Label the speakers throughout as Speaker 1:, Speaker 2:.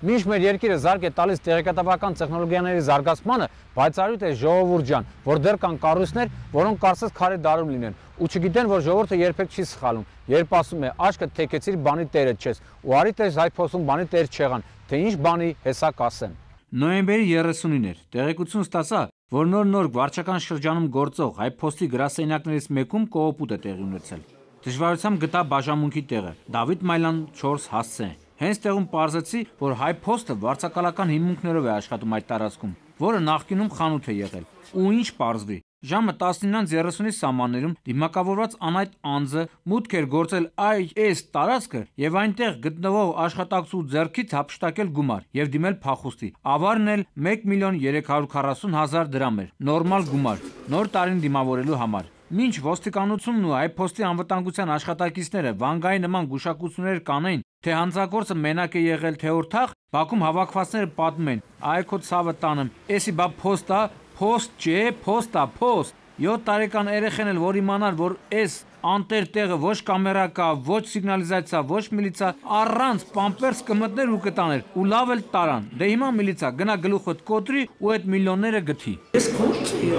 Speaker 1: Մինչ մեր երկիրը զարգ է տալիս տեղեկատվական տեխնոլոգիաների զարգացմանը, պայծառույթ է ժողովուրդ ջան, որ դեռ կան կառույցներ, որոնք կարծես քարե դարում լինեն, ու չգիտեն, որ ժողովուրդը երբեք չի սխալում, երբ ասում է աչքդ թեքեցիր բանի տերը չես, ու արի տես հայ փոստում բանի տեր չեղան, թե ինչ բանի հեսա կասեն։ Նոյեմբերի 30-ին էր, տեղեկություն ստացա, որ նոր վարչական շրջանում գործող հայ փոստի գրասենյակներից մեկում կողոպուտ է տեղի ունեցել։ Դժվարությամբ գտա բաժանմունքի տեղը, Դավիթ Մայլան 4 հասցե։ Հենց տեղում պարզեցի, որ հայ փոստը վարձակալական հիմունքներով է աշխատում այդ տարածքում, որը նախկինում խանութ է եղել, ու ինչ պարզվի։ Ժամը 19:30-ի սահմաններում դիմակավորված անայդ անձը մուտք էր գործել այս տարածքը եւ այնտեղ գտնվող աշխատակցու ձեռքից հափշտակել գումար եւ դիմել փախուստի։ Ավարն էլ 1.340.000 դրամ էր, նորմալ գումար, նոր տարին դիմավորելու համար։ Մինչ ոստիկանությունն ու հայ փոստի անվտանգության աշխատակիցները վանգայի նման գուշակություններ կանեին, թե հանցագործը մենակ է եղել թե օրթախ, Բաքում հավաքվածները պատմում են, այ քո ցավը տանեմ, էսի բա փոստա, փոստ չէ, փոստա, փոստ։ 7 տարեկան երեխան էլ որ իմանար, որ էս անտեր տեղը ոչ կամերա կա, ոչ սիգնալիզացիա, ոչ միլիցիա, առանց պամպերս կմտներ ու կտաներ, ու լավ էլ տարան։ Դե հիմա միլիցիա գնա գլուխդ կոտրի ու այդ միլիոնները գթի։
Speaker 2: Ես գործի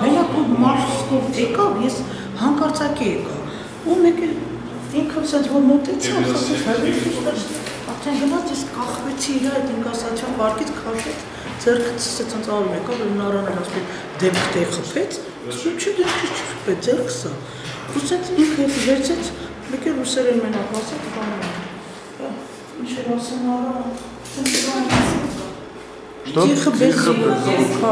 Speaker 2: մենակ մարսկով եկավ, ես հանկարծակի եկա։ Ու մեկ էլ ինքս այդ որ մոտեցա, արդեն գնաց ես կախվեցի իր այդ ինկասացիոն վարկից քաշեց, ձեռքս ցած արում եկավ, նարանը ասում դեպքտե խփեց, չէ դեպքից չխփեց, ձեռքս է։ Ուսած ինքը վերցեց, մեկ էլ ուսերեն մենակ ասեց, բանը։ Ինչ էր ասում արա, Тихо, без звука.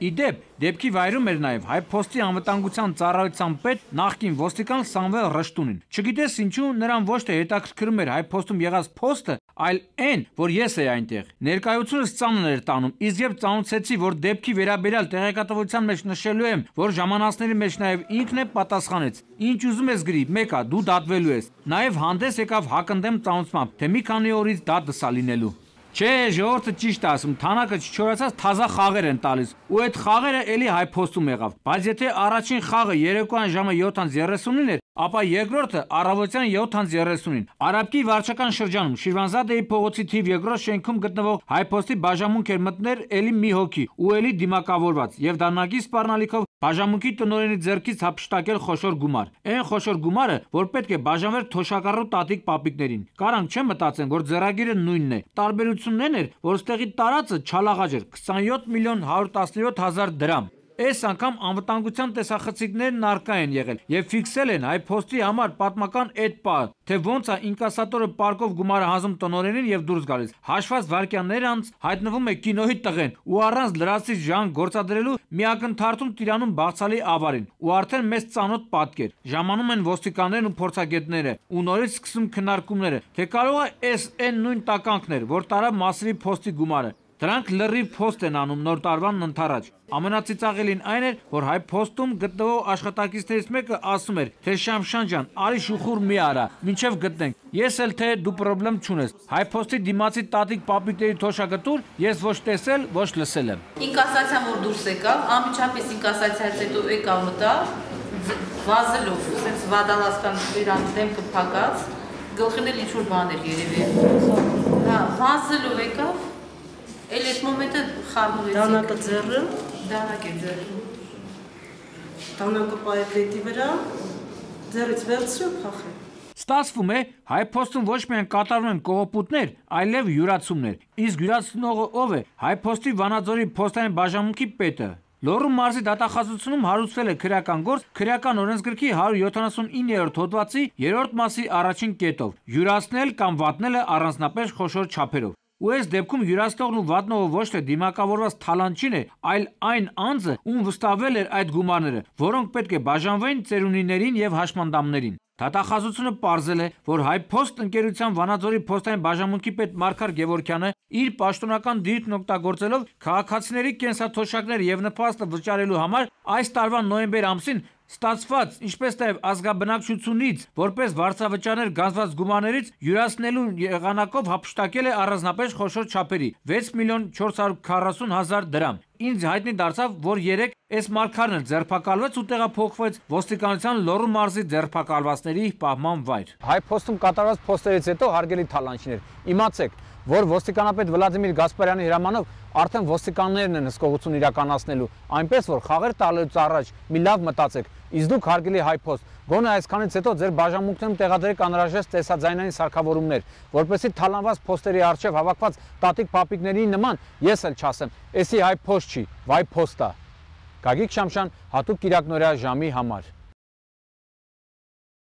Speaker 1: Իդեպ, դեպքի վայրում էր նաև հայ փոստի անվտանգության ծառայության պետ նախկին ոստիկան Սամվել Ռշտունին։ Չգիտես ինչու նրան ոչ թե հետաքրքրում էր հայ փոստում եղած փոստը, այլ այն, որ ես էի այնտեղ։ Ներկայությունս ծանր էր տանում, իսկ երբ ծանոթացեցի, որ դեպքի վերաբերյալ տեղեկատվության մեջ նշելու եմ, որ ժամանածների մեջ նաև ինքն է, պատասխանեց. Ինչ ուզում ես գրի, մեկա, դու դատվելու ես։ Նաև հանդես եկավ հակընդդեմ ծանոթմամբ, թե մի քանի օրից դա դսա լինելու։ Չէ, ժողովուրդը ճիշտ է ասում, թանակը չչորացած թազա խաղեր են տալիս, ու այդ խաղերը էլի հայ փոստում եղավ, բայց եթե առաջին խաղը երեկոյան ժամը 7:30-ին էր, ապա երկրորդը առավոտյան 7:30-ին։ Արաբկի վարչական շրջանում Շիրվանզադեի փողոցի թիվ 2 շենքում գտնվող հայ փոստի բաժանմունք էր մտներ էլի մի հոգի, ու էլի դիմակավորված, եւ դառնակի սպառնալիքով բաժանմունքի տնօրենի ձեռքից հափշտակել խոշոր գումար։ Այն խոշոր գումարը, որ պետք է բաժանվեր թոշակառու տատիկ պապիկներին։ Կարանք չեմ մտածեն, որ ձեռագիրը նույնն է։ Տարբերությունն էր, որ ստեղի տարածը չալաղաջ էր 27.117.000 դրամ։ Այս անգամ անվտանգության տեսախցիկներն արկա են եղել եւ ֆիքսել են հայ փոստի համար պատմական այդ պահը, թե ոնց է ինկասատորը պարկով գումարը հանձում տնօրենին եւ դուրս գալիս։ Հաշված վայրկյաններ անց հայտնվում է կինոյի տղեն ու առանց լրացուցիչ ժան գործադրելու մի ակնթարթում տիրանում բաղցալի ավարին ու արդեն մեծ ծանոթ պատկեր։ Ժամանում են ոստիկաններն ու փորձագետները ու նորից սկսում քննարկումները, թե կարող է այն նույն տականքներ, որ տարավ Մասրի փոստի գումարը։ Դրանք լրիվ փոստ են անում նոր տարվան ընթരാճ։ Ամենածիծաղելին այն էր, որ հայ փոստում գտնվող աշխատակիցներից մեկը ասում էր, թե Շամշան ջան, արի շուխուր մի արա, մինչև գտնենք։ Ես էլ թե դու պրոբլեմ չունես։ Հայ փոստի դիմացի տատիկ պապիկների թոշակտուր ես ոչ տեսել, ոչ լսել եմ։
Speaker 3: Ինկասացիան որ դուրս եկավ, անմիջապես ինկասացիայից հետո եկավ մտա, վազելով, ասենց վադալասկան իրան դեմքը փակած, գլխին էլ ինչ-որ բան էր երևի։ Հա, վազելով եկավ։ Էլ այդ մոմենտը խառնվեցինք։
Speaker 2: Դանակը ձեռը։
Speaker 3: Դանակ է ձեռը։
Speaker 2: Դանակը պայեպետի վրա, ձեռից վերցրու փախե։
Speaker 1: Ստացվում է, հայ փոստում ոչ միայն կատարվում են կողոպուտներ, այլև յուրացումներ։ Իսկ յուրացնողը ով է։ Հայ փոստի Վանաձորի փոստային բաժանմունքի պետը։ Լոռու մարզի դատախազությունում հարուցվել է քրեական գործ քրեական օրենսգրքի 179-րդ հոդվածի 3-րդ մասի առաջին կետով։ Յուրացնել կամ վատնելը առանձնապես խոշոր չափերով։ Ու այս դեպքում յուրացնողն ու վատնողը ոչ թե դիմակավորված թալանչին է, այլ այն անձը, ում վստահվել էր այդ գումարները, որոնք պետք է բաժանվեն ծերունիներին եւ հաշմանդամներին։ Դատախազությունը պարզել է, որ հայ փոստ ընկերության Վանաձորի փոստային բաժանմունքի պետ Մարգար Գևորգյանը իր պաշտոնական դիրքն օգտագործելով քաղաքացիների կենսաթոշակներ եւ նպաստը վճարելու համար այս տարվա նոյեմբեր ամսին Ստացված, ինչպես նաև ազգաբնակչությունից, որպես վարձավճարներ գանձված գումարներից յուրացնելու եղանակով հափշտակել է առանձնապես խոշոր չափերի 6.440.000 դրամ։ Ինձ հայտնի դարձավ, որ երեք այս մարգարն էլ ձերբակալվեց ու տեղափոխվեց ոստիկանության Լոռու մարզի ձերբակալվածների պահման վայր։
Speaker 4: Հայփոստում կատարված փոստերից հետո հարգելի թալանչիներ, իմացեք, որ ոստիկանապետ Վլադիմիր Գասպարյանի հրամանով արդեն ոստիկաններն են հսկողություն իրականացնելու, այնպես որ խաղեր տալուց առաջ մի լավ մտածեք, իսկ դուք հարգելի հայփոստ, գոնե այսքանից հետո ձեր բաժանմունքներում տեղադրեք անհրաժեշտ տեսաձայնային սարքավորումներ, որպեսզի թալանված փոստերի առջև հավաքված տատիկ պապիկների նման ես էլ չասեմ, էսի հայփոստ չի, վայփոստ է։ Գագիկ Շամշյան, հատուկ կիրակնօրյա ժամի համար։